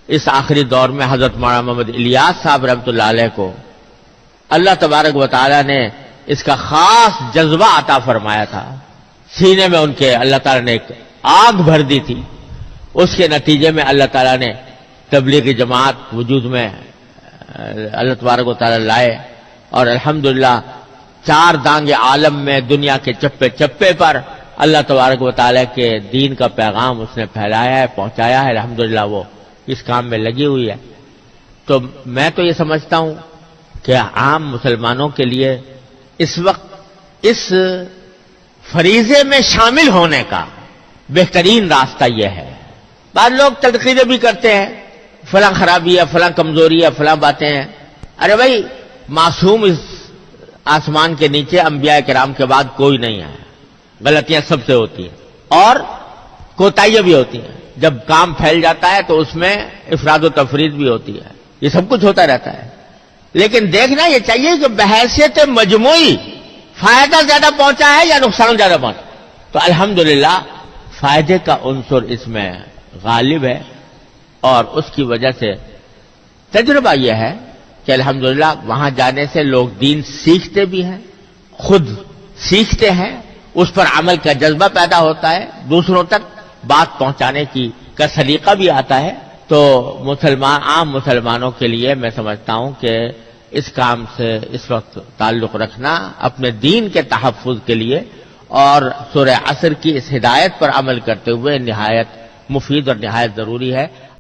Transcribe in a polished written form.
اس آخری دور میں حضرت مولانا محمد الیاس صاحب رحمۃ اللہ علیہ کو اللہ تبارک و تعالیٰ نے اس کا خاص جذبہ عطا فرمایا تھا. سینے میں ان کے اللہ تعالیٰ نے ایک آگ بھر دی تھی. اس کے نتیجے میں اللہ تعالیٰ نے تبلیغی جماعت وجود میں اللہ تبارک و تعالیٰ لائے، اور الحمدللہ 4 دانگ عالم میں دنیا کے چپے چپے پر اللہ تبارک و تعالیٰ کے دین کا پیغام اس نے پھیلایا ہے، پہنچایا ہے. الحمدللہ وہ اس کام میں لگی ہوئی ہے. تو میں تو یہ سمجھتا ہوں کہ عام مسلمانوں کے لیے اس وقت اس فریضے میں شامل ہونے کا بہترین راستہ یہ ہے. بعض لوگ تنقیدیں بھی کرتے ہیں، فلاں خرابی ہے، فلاں کمزوری ہے، فلاں باتیں ہیں. ارے بھائی، معصوم اس آسمان کے نیچے انبیاء کرام کے بعد کوئی نہیں ہے. غلطیاں سب سے ہوتی ہیں اور کوتاہیاں بھی ہوتی ہیں. جب کام پھیل جاتا ہے تو اس میں افراد و تفرید بھی ہوتی ہے. یہ سب کچھ ہوتا رہتا ہے. لیکن دیکھنا یہ چاہیے کہ بحیثیت مجموعی فائدہ زیادہ پہنچا ہے یا نقصان زیادہ پہنچا. تو الحمدللہ فائدے کا عنصر اس میں غالب ہے، اور اس کی وجہ سے تجربہ یہ ہے کہ الحمدللہ وہاں جانے سے لوگ دین سیکھتے بھی ہیں، خود سیکھتے ہیں، اس پر عمل کا جذبہ پیدا ہوتا ہے، دوسروں تک بات پہنچانے کا سلیقہ بھی آتا ہے. تو عام مسلمانوں کے لیے میں سمجھتا ہوں کہ اس کام سے اس وقت تعلق رکھنا اپنے دین کے تحفظ کے لیے اور سورہ عصر کی اس ہدایت پر عمل کرتے ہوئے نہایت مفید اور نہایت ضروری ہے.